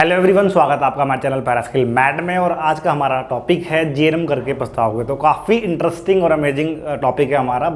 Hello everyone, स्वागत है आपका हमारे चैनल पैरास्किल मैट में। और आज का हमारा टॉपिक है जीएनएम करके पछताओगे। तो काफ़ी इंटरेस्टिंग और अमेजिंग टॉपिक है हमारा।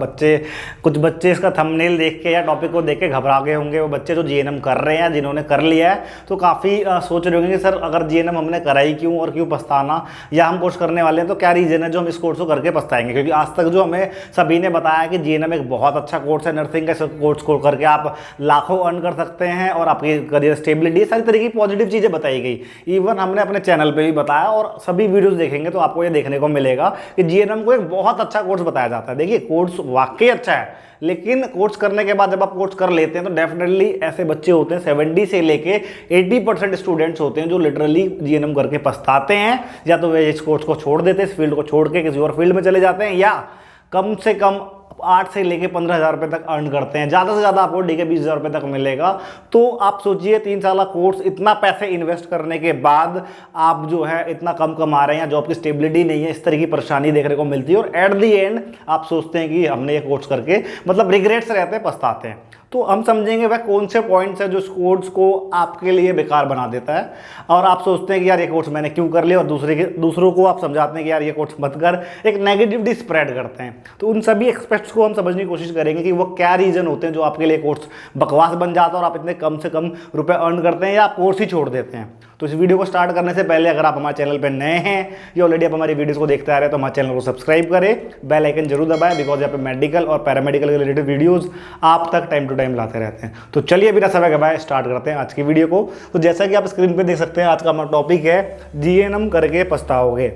कुछ बच्चे इसका थंबनेल देख के या टॉपिक को देख के घबरा गए होंगे। वो बच्चे जो जीएनएम कर रहे हैं, जिन्होंने कर लिया है, तो काफ़ी सोच रहे होंगे कि सर अगर जीएनएम हमने करा ही क्यों और क्यों पछताना, या हम कोर्स करने वाले हैं तो क्या रीज़न है जो हम इस कोर्स को करके पछताएंगे। क्योंकि आज तक जो हमें सभी ने बताया कि जीएनएम एक बहुत अच्छा कोर्स है, नर्सिंग का कोर्स को करके आप लाखों अर्न कर सकते हैं और आपकी करियर स्टेबिलिटी, सारी तरह की पॉजिटिव चीज़ें बताई गई। इवन हमने अपने चैनल पे भी बताया और सभी वीडियोस देखेंगे तो आपको ये देखने को मिलेगा कि जीएनएम को एक बहुत अच्छा कोर्स बताया जाता है। देखिए, कोर्स वाकई अच्छा है, लेकिन कोर्स करने के बाद जब आप कोर्स कर लेते हैं तो डेफिनेटली ऐसे बच्चे होते हैं 70 से लेके 80% स्टूडेंट्स होते हैं जो लिटरली जीएनएम करके पछताते हैं। या तो वे इस कोर्स को छोड़ देते हैं, इस फील्ड को छोड़ के किसी और फील्ड में चले जाते हैं, या कम से कम 8 से लेके 15,000 रुपये तक अर्न करते हैं। ज़्यादा से ज़्यादा आपको डी के 20,000 रुपये तक मिलेगा। तो आप सोचिए, 3 साल कोर्स, इतना पैसे इन्वेस्ट करने के बाद आप जो है इतना कम कमा रहे हैं, या जॉब की स्टेबिलिटी नहीं है, इस तरह की परेशानी देखने को मिलती है। और एट दी एंड आप सोचते हैं कि हमने ये कोर्स करके मतलब रिग्रेट्स रहते हैं, पछताते हैं। तो हम समझेंगे वह कौन से पॉइंट्स है जो इस कोर्स को आपके लिए बेकार बना देता है। और आप सोचते हैं कि यार ये कोर्स मैंने क्यों कर लिया, और दूसरों को आप समझाते हैं कि यार ये कोर्स मत कर, एक नेगेटिविटी स्प्रेड करते हैं। तो उन सभी एक्सपेक्ट्स को हम समझने की कोशिश करेंगे कि वो क्या रीज़न होते हैं जो आपके लिए कोर्स बकवास बन जाता है और आप इतने कम से कम रुपए अर्न करते हैं, या आप कोर्स ही छोड़ देते हैं। तो इस वीडियो को स्टार्ट करने से पहले अगर आप हमारे चैनल पर नए हैं या ऑलरेडी आप हमारी वीडियोस को देखते आ रहे हैं तो हमारे चैनल को सब्सक्राइब करें, बेल आइकन जरूर दबाएं, बिकॉज यहाँ पे मेडिकल और पैरामेडिकल के रिलेटेड वीडियोस आप तक टाइम टू टाइम लाते रहते हैं। तो चलिए बिना समय गवाए स्टार्ट करते हैं आज की वीडियो को। तो जैसा कि आप स्क्रीन पे देख सकते हैं, आज का हमारा टॉपिक है जीएनएम करके पछताओगे,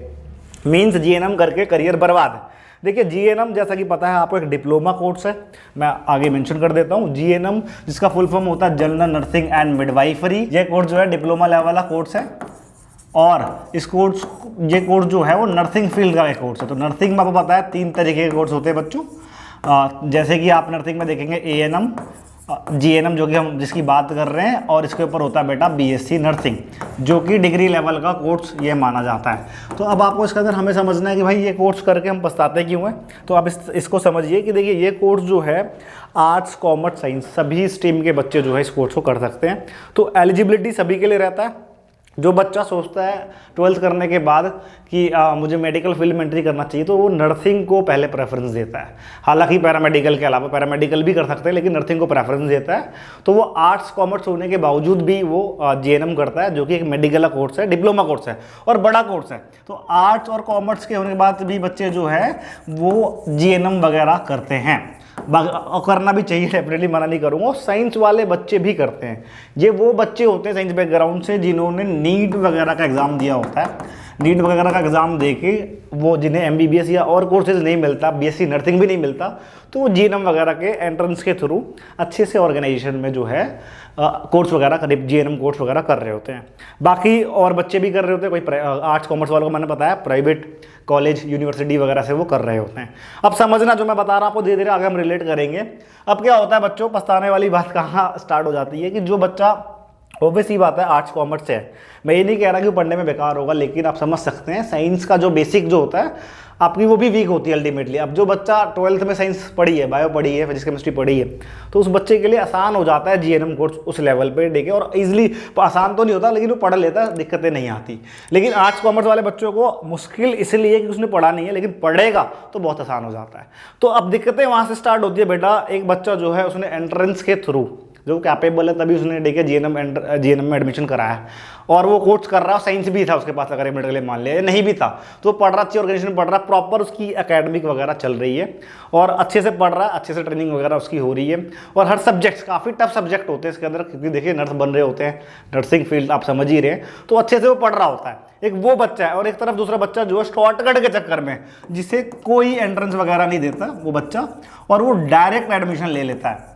मीन्स जीएनएम करके करियर बर्बाद। देखिए, जीएनएम जैसा कि पता है आपको एक डिप्लोमा कोर्स है, मैं आगे मेंशन कर देता हूँ। जीएनएम जिसका फुल फॉर्म होता है जनरल नर्सिंग एंड मिडवाइफरी। ये कोर्स जो है डिप्लोमा लेवल वाला कोर्स है, और ये कोर्स जो है वो नर्सिंग फील्ड का एक कोर्स है। तो नर्सिंग में आपको पता है 3 तरीके के कोर्स होते हैं बच्चों। जैसे कि आप नर्सिंग में देखेंगे एएनएम, जीएनएम जो कि हम जिसकी बात कर रहे हैं, और इसके ऊपर होता है बेटा बीएससी नर्सिंग, जो कि डिग्री लेवल का कोर्स ये माना जाता है। तो अब आपको इसके अंदर हमें समझना है कि भाई ये कोर्स करके हम पछताते क्यों हैं। तो आप इसको समझिए कि देखिए, ये कोर्स जो है आर्ट्स, कॉमर्स, साइंस सभी स्ट्रीम के बच्चे जो है इस कोर्स को कर सकते हैं। तो एलिजिबिलिटी सभी के लिए रहता है। जो बच्चा सोचता है 12th करने के बाद कि मुझे मेडिकल फील्ड में एंट्री करना चाहिए, तो वो नर्सिंग को पहले प्रेफरेंस देता है। हालांकि पैरामेडिकल के अलावा पैरामेडिकल भी कर सकते हैं, लेकिन नर्सिंग को प्रेफरेंस देता है। तो वो आर्ट्स कॉमर्स होने के बावजूद भी वो जीएनएम करता है, जो कि एक मेडिकल कोर्स है, डिप्लोमा कोर्स है और बड़ा कोर्स है। तो आर्ट्स और कॉमर्स के होने के बाद भी बच्चे जो है वो जीएनएम वगैरह करते हैं, और करना भी चाहिए, डेफिनेटली मना नहीं करूँगा। साइंस वाले बच्चे भी करते हैं। ये वो बच्चे होते हैं साइंस बैकग्राउंड से जिन्होंने नीट वगैरह का एग्ज़ाम दिया होता है। नीट वगैरह का एग्ज़ाम देके वो जिन्हें एमबीबीएस या और कोर्सेज नहीं मिलता, बीएससी नर्सिंग भी नहीं मिलता, तो वो जीएनएम वगैरह के एंट्रेंस के थ्रू अच्छे से ऑर्गेनाइजेशन में जो है कोर्स वगैरह करीब जीएनएम कोर्स वगैरह कर रहे होते हैं। बाकी और बच्चे भी कर रहे होते हैं, कोई आर्ट्स कॉमर्स वालों को मैंने बताया प्राइवेट कॉलेज यूनिवर्सिटी वगैरह से वो कर रहे होते हैं। अब समझना, जो मैं बता रहा हूँ आपको धीरे धीरे आगे हम रिलेट करेंगे। अब क्या होता है बच्चों, पछताने वाली बात कहाँ स्टार्ट हो जाती है कि जो बच्चा, ऑब्वियस ही बात है, आर्ट्स कॉमर्स से है, मैं ये नहीं कह रहा कि पढ़ने में बेकार होगा, लेकिन आप समझ सकते हैं साइंस का जो बेसिक जो होता है आपकी वो भी वीक होती है अल्टीमेटली। अब जो बच्चा 12th में साइंस पढ़ी है, बायो पढ़ी है, फिजिक्स केमिस्ट्री पढ़ी है, तो उस बच्चे के लिए आसान हो जाता है जीएनएम कोर्स उस लेवल पे देके, और इजीली, आसान तो नहीं होता लेकिन वो पढ़ लेता है, दिक्कतें नहीं आती। लेकिन आर्ट्स कॉमर्स वाले बच्चों को मुश्किल इसलिए कि उसने पढ़ा नहीं है, लेकिन पढ़ेगा तो बहुत आसान हो जाता है। तो अब दिक्कतें वहाँ से स्टार्ट होती है बेटा। एक बच्चा जो है उसने एंट्रेंस के थ्रू, जो कैपेबल है तभी उसने देखे जीएनएम में एडमिशन कराया, और वो कोर्स कर रहा है, साइंस भी था उसके पास, अगर मेडिकल मान लिया, नहीं भी था तो पढ़ रहा, अच्छी ऑर्गेनाइजेशन पढ़ रहा, प्रॉपर उसकी एकेडमिक वगैरह चल रही है और अच्छे से पढ़ रहा है, अच्छे से ट्रेनिंग वगैरह उसकी हो रही है। और हर सब्जेक्ट्स काफ़ी टफ सब्जेक्ट होते हैं इसके अंदर, क्योंकि देखिए नर्स बन रहे होते हैं, नर्सिंग फील्ड आप समझ ही रहे हैं, तो अच्छे से वो पढ़ रहा होता है। एक वो बच्चा है, और एक तरफ दूसरा बच्चा जो है शॉर्टकट के चक्कर में, जिसे कोई एंट्रेंस वगैरह नहीं देता वो बच्चा, और वो डायरेक्ट एडमिशन ले लेता है।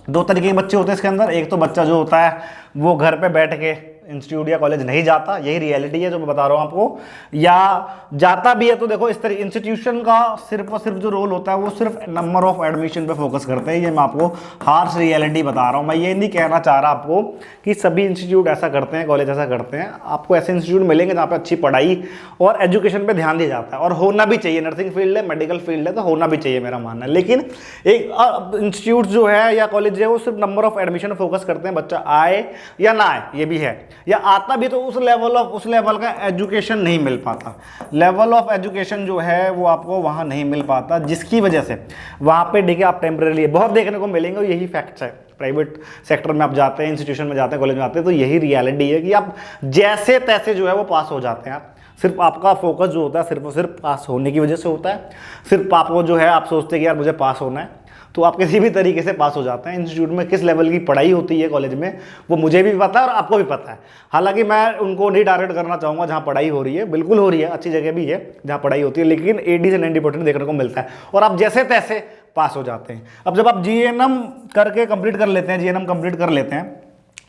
2 तरीके के बच्चे होते हैं इसके अंदर। एक तो बच्चा जो होता है वो घर पे बैठ के इंस्टीट्यूट या कॉलेज नहीं जाता, यही रियलिटी है जो मैं बता रहा हूँ आपको, या जाता भी है तो देखो इस तरह इंस्टीट्यूशन का सिर्फ और सिर्फ जो रोल होता है वो सिर्फ नंबर ऑफ एडमिशन पे फोकस करते हैं। ये मैं आपको हार्श रियलिटी बता रहा हूँ। मैं ये नहीं कहना चाह रहा आपको कि सभी इंस्टीट्यूट ऐसा करते हैं, कॉलेज ऐसा करते हैं। आपको ऐसे इंस्टीट्यूट मिलेंगे जहाँ पे अच्छी पढ़ाई और एजुकेशन पे ध्यान दिया जाता है, और होना भी चाहिए। नर्सिंग फील्ड है, मेडिकल फील्ड है, तो होना भी चाहिए मेरा मानना है। लेकिन एक इंस्टीट्यूट जो है या कॉलेज है वो सिर्फ नंबर ऑफ एडमिशन फोकस करते हैं, बच्चा आए या ना आए, ये भी है। या आता भी तो उस लेवल का एजुकेशन नहीं मिल पाता। लेवल ऑफ एजुकेशन जो है वो आपको वहाँ नहीं मिल पाता, जिसकी वजह से वहाँ पे देखिए आप टेम्परेरी बहुत देखने को मिलेंगे, और यही फैक्ट्स है। प्राइवेट सेक्टर में आप जाते हैं, इंस्टीट्यूशन में जाते हैं, कॉलेज में आते हैं, तो यही रियलिटी है कि आप जैसे तैसे जो है वो पास हो जाते हैं। सिर्फ आपका फोकस जो होता है सिर्फ और सिर्फ पास होने की वजह से होता है। सिर्फ आपको जो है आप सोचते हैं कि यार मुझे पास होना है, तो आप किसी भी तरीके से पास हो जाते हैं। इंस्टीट्यूट में किस लेवल की पढ़ाई होती है कॉलेज में, वो मुझे भी पता है और आपको भी पता है। हालांकि मैं उनको नहीं टारगेट करना चाहूँगा जहाँ पढ़ाई हो रही है, बिल्कुल हो रही है, अच्छी जगह भी है जहाँ पढ़ाई होती है, लेकिन 80 से 90% देखने को मिलता है और आप जैसे तैसे पास हो जाते हैं। अब जब आप जीएनएम करके कंप्लीट कर लेते हैं, जीएनएम कंप्लीट कर लेते हैं,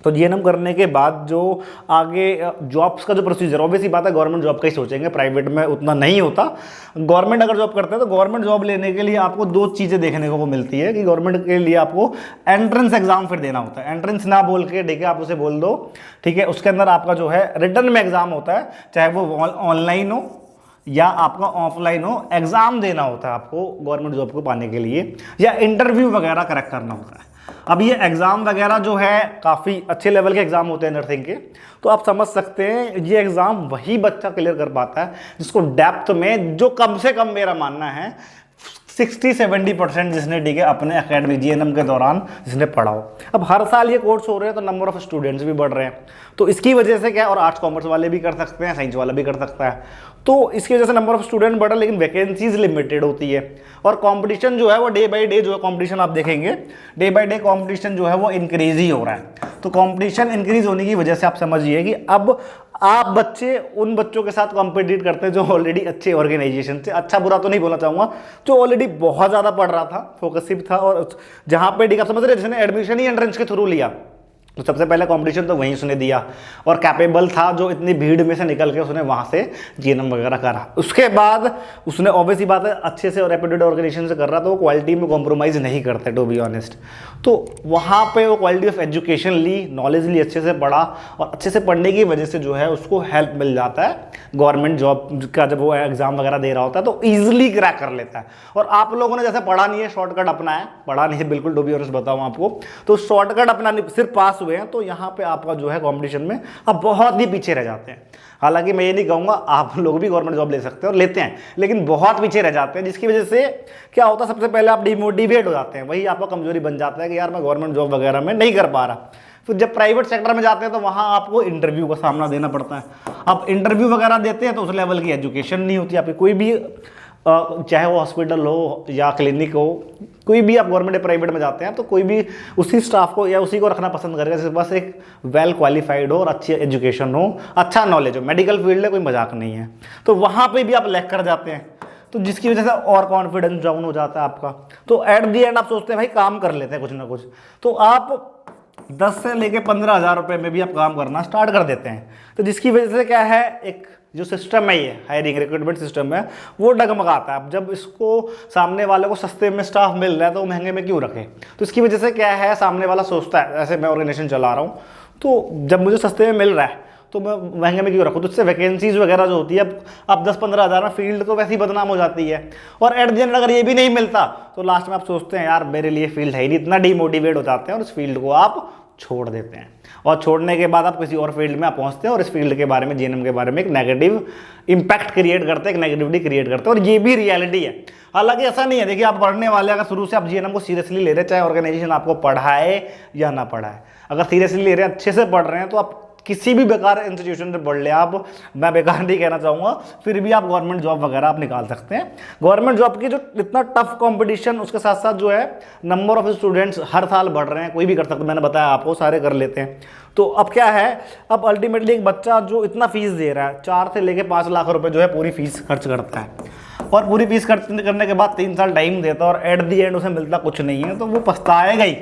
तो जीएनएम करने के बाद जो आगे जॉब्स का जो प्रोसीजर, ऑब्वियसली बात है गवर्नमेंट जॉब का ही सोचेंगे, प्राइवेट में उतना नहीं होता। गवर्नमेंट अगर जॉब करते हैं तो गवर्नमेंट जॉब लेने के लिए आपको दो चीज़ें देखने को मिलती है कि गवर्नमेंट के लिए आपको एंट्रेंस एग्जाम फिर देना होता है। एंट्रेंस ना बोल के ठीक है आप उसे बोल दो, ठीक है, उसके अंदर आपका जो है रिटर्न में एग्जाम होता है, चाहे वो ऑनलाइन हो या आपका ऑफलाइन हो, एग्जाम देना होता है आपको गवर्नमेंट जॉब को पाने के लिए, या इंटरव्यू वगैरह करेक्ट करना होता है। अब ये एग्ज़ाम वगैरह जो है काफ़ी अच्छे लेवल के एग्ज़ाम होते हैं नर्सिंग के, तो आप समझ सकते हैं ये एग्ज़ाम वही बच्चा क्लियर कर पाता है जिसको डेप्थ में, जो कम से कम मेरा मानना है 60-70% जिसने ठीक है अपने एकेडमिक जीएनएम के दौरान जिसने पढ़ा हो। अब हर साल ये कोर्स हो रहे हैं तो नंबर ऑफ स्टूडेंट्स भी बढ़ रहे हैं, तो इसकी वजह से क्या, और आर्ट्स कॉमर्स वाले भी कर सकते हैं, साइंस वाला भी कर सकता है, तो इसकी वजह से नंबर ऑफ स्टूडेंट बढ़ा, लेकिन वैकेंसीज लिमिटेड होती है और कंपटीशन जो है वो डे बाय डे जो है कंपटीशन आप देखेंगे, डे बाय डे कंपटीशन जो है वो इंक्रीज ही हो रहा है। तो कंपटीशन इंक्रीज होने की वजह से आप समझिए कि अब आप बच्चे उन बच्चों के साथ कॉम्पिटिट करते हैं जो ऑलरेडी अच्छे ऑर्गेनाइजेशन से, अच्छा बुरा तो नहीं बोलना चाहूँगा, जो ऑलरेडी बहुत ज़्यादा पढ़ रहा था, फोकसिव था, और जहाँ पे ठीक आप समझ रहे हैं जिसने एडमिशन ही एंट्रेंस के थ्रू लिया, तो सबसे पहले कंपटीशन तो वहीं उसने दिया और कैपेबल था, जो इतनी भीड़ में से निकल के उसने वहाँ से जीएनएम वगैरह करा। उसके बाद उसने ऑब्वियसली बात है अच्छे से और रेप्यूटेड ऑर्गेनाइजेशन से कर रहा, तो वो क्वालिटी में कॉम्प्रोमाइज़ नहीं करते टू बी ऑनेस्ट। तो वहाँ पे वो क्वालिटी ऑफ एजुकेशन ली, नॉलेज ली, अच्छे से पढ़ा, और अच्छे से पढ़ने की वजह से जो है उसको हेल्प मिल जाता है गवर्नमेंट जॉब का। जब वो एग्जाम वगैरह दे रहा होता है तो ईजिली क्रैक कर लेता है। और आप लोगों ने जैसे पढ़ा नहीं है, शॉर्टकट अपनाया, पढ़ा नहीं है बिल्कुल, टू बी ऑनेस्ट बताऊँ आपको, तो शॉर्टकट अपना सिर्फ पास हुए हैं, तो यहाँ पे आपका जो है कंपटीशन में आप बहुत ही पीछे रह जाते हैं। हालांकि मैं ये नहीं कहूँगा, आप लोग भी गवर्नमेंट जॉब ले सकते हैं और लेते हैं, लेकिन बहुत पीछे रह जाते हैं, जिसकी वजह से क्या होता है, सबसे पहले आप डिमोटिवेट हो जाते हैं, वही आपका कमजोरी बन जाता है कि यार मैं गवर्नमेंट जॉब वगैरह में नहीं कर पा रहा। फिर जब प्राइवेट सेक्टर में जाते हैं तो वहाँ आपको इंटरव्यू का सामना देना पड़ता है। आप इंटरव्यू वगैरह देते हैं तो उस लेवल की एजुकेशन नहीं होती आपकी, कोई भी चाहे वो हॉस्पिटल हो या क्लिनिक हो, कोई भी आप गवर्नमेंट या प्राइवेट में जाते हैं तो कोई भी उसी स्टाफ को या उसी को रखना पसंद करेगा जिसके पास एक वेल क्वालिफाइड हो और अच्छी एजुकेशन हो, अच्छा नॉलेज हो। मेडिकल फील्ड है, कोई मजाक नहीं है, तो वहाँ पे भी आप लैग कर जाते हैं, तो जिसकी वजह से और कॉन्फिडेंस डाउन हो जाता है आपका। तो एट दी एंड आप सोचते हैं भाई काम कर लेते हैं कुछ ना कुछ, तो आप 10 से लेके 15,000 रुपये में भी आप काम करना स्टार्ट कर देते हैं। तो जिसकी वजह से क्या है, एक जो सिस्टम है, ये हायरिंग रिक्रूटमेंट सिस्टम है, वो डगमगाता है। अब जब इसको सामने वाले को सस्ते में स्टाफ मिल रहा है तो वो महंगे में क्यों रखे। तो इसकी वजह से क्या है, सामने वाला सोचता है, ऐसे मैं ऑर्गेनाइजेशन चला रहा हूँ तो जब मुझे सस्ते में मिल रहा है तो मैं महंगे में क्यों रखूँ। तो इससे वैकेंसीज वगैरह जो होती है, अब 10-15 हज़ार में फील्ड तो वैसे ही बदनाम हो जाती है। और एट द एंड अगर ये भी नहीं मिलता तो लास्ट में आप सोचते हैं यार मेरे लिए फील्ड है ही नहीं, इतना डीमोटिवेट हो जाते हैं और इस फील्ड को आप छोड़ देते हैं। और छोड़ने के बाद आप किसी और फील्ड में आप पहुंचते हैं और इस फील्ड के बारे में, जीएनएम के बारे में एक नेगेटिव इंपैक्ट क्रिएट करते हैं, एक नेगेटिविटी क्रिएट करते हैं, और ये भी रियलिटी है। हालांकि ऐसा नहीं है, देखिए आप पढ़ने वाले अगर शुरू से आप जीएनएम को सीरियसली ले रहे हैं, चाहे ऑर्गेनाइजेशन आपको पढ़ाए या ना पढ़ाए, अगर सीरियसली ले रहे हैं, अच्छे से पढ़ रहे हैं, तो आप किसी भी बेकार इंस्टीट्यूशन से पढ़ ले आप, मैं बेकार नहीं कहना चाहूँगा, फिर भी आप गवर्नमेंट जॉब वगैरह आप निकाल सकते हैं। गवर्नमेंट जॉब की जो इतना टफ कंपटीशन, उसके साथ साथ जो है नंबर ऑफ स्टूडेंट्स हर साल बढ़ रहे हैं, कोई भी कर सकता है, मैंने बताया आपको, सारे कर लेते हैं। तो अब क्या है, अब अल्टीमेटली एक बच्चा जो इतना फीस दे रहा है, 4 से लेके 5 लाख रुपए जो है पूरी फीस खर्च करता है, और पूरी फीस खर्च करने के बाद 3 साल टाइम देता है और एट दी एंड उसे मिलता कुछ नहीं है, तो वो पछताएगा ही,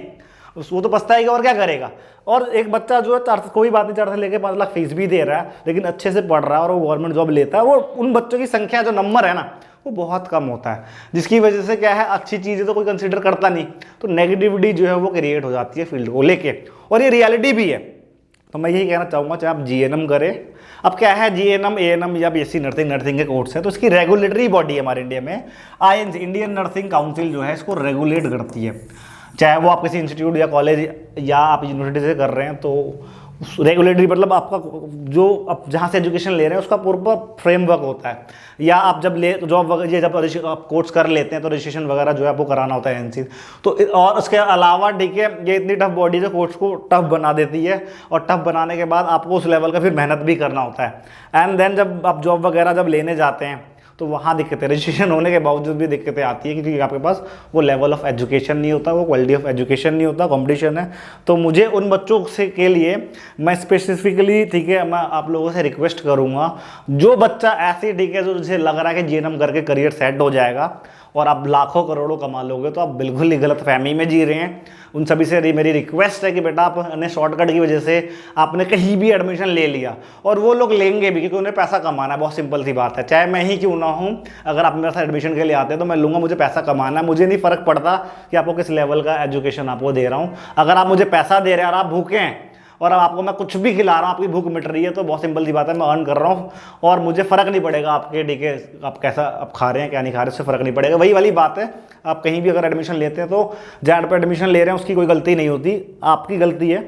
वो तो पछताएगा और क्या करेगा। और एक बच्चा जो है कोई बात नहीं, 4 से लेके 5 लाख फीस भी दे रहा है, लेकिन अच्छे से पढ़ रहा है और वो गवर्नमेंट जॉब लेता है, वो उन बच्चों की संख्या, जो नंबर है ना, वो बहुत कम होता है, जिसकी वजह से क्या है, अच्छी चीज़ें तो कोई कंसीडर करता नहीं, तो नेगेटिविटी जो है वो क्रिएट हो जाती है फील्ड को लेके, और ये रियलिटी भी है। तो मैं यही कहना चाहूँगा, चाहे आप जीएनएम करें, अब क्या है, जीएनएम, एएनएम या बीएससी नर्सिंग के कोर्स है, तो इसकी रेगुलेटरी बॉडी है हमारे इंडिया में, आईएनसी, इंडियन नर्सिंग काउंसिल जो है इसको रेगुलेट करती है। चाहे वो आप किसी इंस्टीट्यूट या कॉलेज या आप यूनिवर्सिटी से कर रहे हैं, तो रेगुलेटरी मतलब आपका जो आप जहाँ से एजुकेशन ले रहे हैं उसका पूरा फ्रेमवर्क होता है, या आप जब ले जॉब वगैरह ये जब आप कोर्स कर लेते हैं तो रजिस्ट्रेशन वगैरह जो है आपको कराना होता है एनसी। तो और उसके अलावा ठीक है, ये इतनी टफ बॉडी जो कोर्स को टफ बना देती है, और टफ बनाने के बाद आपको उस लेवल का फिर मेहनत भी करना होता है। एंड देन जब आप जॉब वगैरह जब लेने जाते हैं तो वहाँ दिक्कतें, रजिस्ट्रेशन होने के बावजूद भी दिक्कतें आती है, क्योंकि आपके पास वो लेवल ऑफ एजुकेशन नहीं होता, वो क्वालिटी ऑफ एजुकेशन नहीं होता, कंपटीशन है। तो मुझे उन बच्चों से के लिए मैं स्पेसिफिकली ठीक है, मैं आप लोगों से रिक्वेस्ट करूँगा, जो बच्चा ऐसे ठीक है जो जिसे लग रहा है कि जीएनएम करके करियर सेट हो जाएगा और आप लाखों करोड़ों कमा लोगे, तो आप बिल्कुल ही गलत फहमी में जी रहे हैं। उन सभी से मेरी रिक्वेस्ट है कि बेटा आपने शॉर्टकट की वजह से आपने कहीं भी एडमिशन ले लिया, और वो लोग लेंगे भी क्योंकि उन्हें पैसा कमाना है, बहुत सिंपल सी बात है। चाहे मैं ही क्यों ना हूँ, अगर आप मेरे साथ एडमिशन के लिए आते हैं तो मैं लूँगा, मुझे पैसा कमाना है, मुझे नहीं फ़र्क पड़ता कि आपको किस लेवल का एजुकेशन आपको दे रहा हूँ। अगर आप मुझे पैसा दे रहे हैं और आप भूखे हैं और अब आपको मैं कुछ भी खिला रहा हूँ, आपकी भूख मिट रही है, तो बहुत सिंपल सी बात है, मैं अर्न कर रहा हूँ और मुझे फ़र्क नहीं पड़ेगा आपके ठीक है आप कैसा आप खा रहे हैं क्या नहीं खा रहे, उससे फ़र्क नहीं पड़ेगा। वही वाली बात है, आप कहीं भी अगर एडमिशन लेते हैं तो जहाँ पर एडमिशन ले रहे हैं उसकी कोई गलती नहीं होती, आपकी गलती है,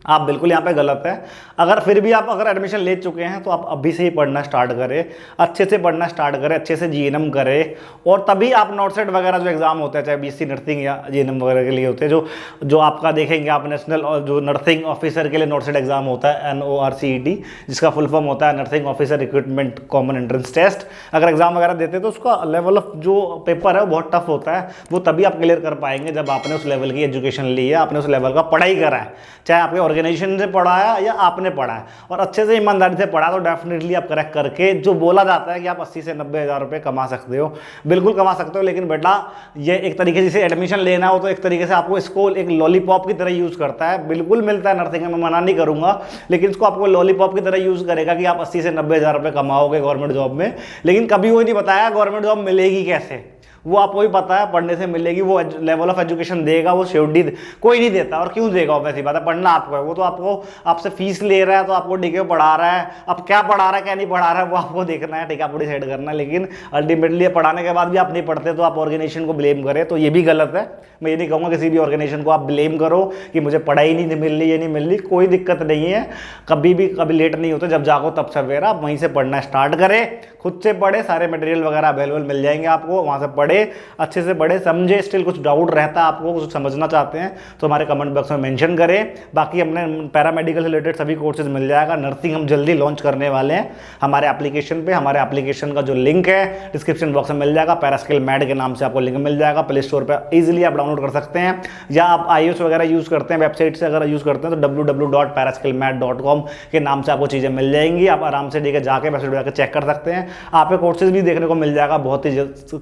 आप बिल्कुल यहाँ पे गलत है। अगर फिर भी आप अगर एडमिशन ले चुके हैं तो आप अभी से ही पढ़ना स्टार्ट करें, अच्छे से पढ़ना स्टार्ट करें, अच्छे से जीएनएम करें, और तभी आप नॉटसेट वगैरह जो एग्ज़ाम होते हैं चाहे बीएससी नर्सिंग या जीएनएम वगैरह के लिए होते हैं, जो आपका देखेंगे आप नेशनल और जो नर्सिंग ऑफिसर के लिए नॉटसेट एग्ज़ाम होता है NORCET, जिसका फुल फॉर्म होता है nursing officer recruitment common entrance test. अगर एग्जाम वगैरह देते हैं तो उसका लेवल ऑफ जो पेपर है वो बहुत टफ होता है, वो तभी आप क्लियर कर पाएंगे जब आपने उस लेवल की एजुकेशन ली है, आपने उस लेवल का पढ़ाई करा है, चाहे आपके ऑर्गेनाइजेशन से पढ़ा है या आपने पढ़ा है, और अच्छे से ईमानदारी से पढ़ा तो डेफिनेटली आप करेक्ट करके, जो बोला जाता है कि आप 80 से 90 हज़ार रुपये कमा सकते हो, बिल्कुल कमा सकते हो। लेकिन बेटा ये एक तरीके से एडमिशन लेना हो तो एक तरीके से आपको इसको एक लॉलीपॉप की तरह यूज़ करता है, बिल्कुल मिलता है नर्सिंग में, मैं मना नहीं करूँगा, लेकिन इसको आपको लॉलीपॉप की तरह यूज़ करेगा कि आप 80 से 90 हज़ार रुपये कमाओगे गवर्नमेंट जॉब में, लेकिन कभी वो नहीं बताया गवर्नमेंट जॉब मिलेगी कैसे। वो आपको भी पता है पढ़ने से मिलेगी, वो लेवल ऑफ एजुकेशन देगा, वो श्योरिटी कोई नहीं देता, और क्यों देगा, वैसी बात है, पढ़ना आपको है, वो तो आपको आपसे फीस ले रहा है तो आपको ठीक है पढ़ा रहा है, अब क्या पढ़ा रहा है क्या नहीं पढ़ा रहा है वो आपको देखना है, ठीक है, आपको डिसाइड करना है। लेकिन अल्टीमेटली पढ़ाने के बाद भी आप नहीं पढ़ते तो आप ऑर्गेनाइजेशन को ब्लेम करें, तो ये भी गलत है। मैं ये नहीं कहूँगा किसी भी ऑर्गेनाइजेशन को आप ब्लेम करो कि मुझे पढ़ाई नहीं मिल रही, ये नहीं मिल रही, कोई दिक्कत नहीं है, कभी लेट नहीं होता, जब जागो तब सवेरा, आप वहीं से पढ़ना स्टार्ट करें, खुद से पढ़े, सारे मटेरियल वगैरह अवेलेबल मिल जाएंगे आपको, वहाँ से पढ़े, अच्छे से पढ़े, समझे, स्टिल कुछ डाउट रहता है आपको, कुछ समझना चाहते हैं तो हमारे कमेंट बॉक्स में मेंशन करें। बाकी हमने पैरामेडिकल से रिलेटेड सभी कोर्सेज मिल जाएगा, नर्सिंग हम जल्दी लॉन्च करने वाले हैं हमारे एप्लीकेशन पे, हमारे एप्लीकेशन का जो लिंक है डिस्क्रिप्शन बॉक्स में मिल जाएगा, पैरास्किल मैड के नाम से आपको लिंक मिल जाएगा, प्ले स्टोर पर ईजिली आप डाउनलोड कर सकते हैं, या आप iOS वगैरह यूज़ करते हैं वेबसाइट से अगर यूज़ करते हैं तो www.paraskillmat.com के नाम से आपको चीज़ें मिल जाएंगी, आप आराम से लेकर जाके वेबसाइट पर जाकर चेक कर सकते हैं, आपके कोर्सेज भी देखने को मिल जाएगा, बहुत ही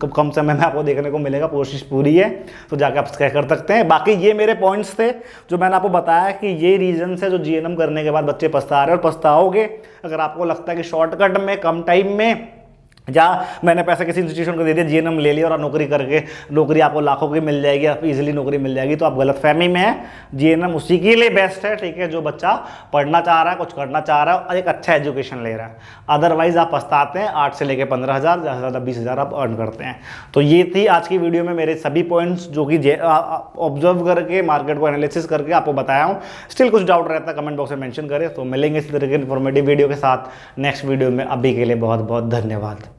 कम समय में आपको देखने को मिलेगा, कोशिश पूरी है, तो जाके आप चेक कर सकते हैं। बाकी ये मेरे पॉइंट्स थे जो मैंने आपको बताया कि ये रीजन है जो जीएनएम करने के बाद बच्चे पछता रहे, और पछताओगे अगर आपको लगता है कि शॉर्टकट में कम टाइम में, या मैंने पैसे किसी इंस्टीट्यूशन को दे दिया, जीएनएम ले लिया और नौकरी करके नौकरी आपको लाखों की मिल जाएगी, आप इजीली नौकरी मिल जाएगी, तो आप गलत फहमी में है। जीएनएम उसी के लिए बेस्ट है, ठीक है, जो बच्चा पढ़ना चाह रहा है, कुछ करना चाह रहा है और एक अच्छा एजुकेशन ले रहा है, अदरवाइज आप पछताते हैं। 8 से लेकर 15,000, ज़्यादा से ज़्यादा 20,000 आप अर्न करते हैं। तो ये थी आज की वीडियो में मेरे सभी पॉइंट्स जो कि ऑब्जर्व करके मार्केट को एनालिसिस करके आपको बताया हूँ। स्टिल कुछ डाउट रहता है कमेंट बॉक्स में मेंशन करें, तो मिलेंगे इसी तरह के इन्फॉर्मेटिव वीडियो के साथ नेक्स्ट वीडियो में। अभी के लिए बहुत बहुत धन्यवाद।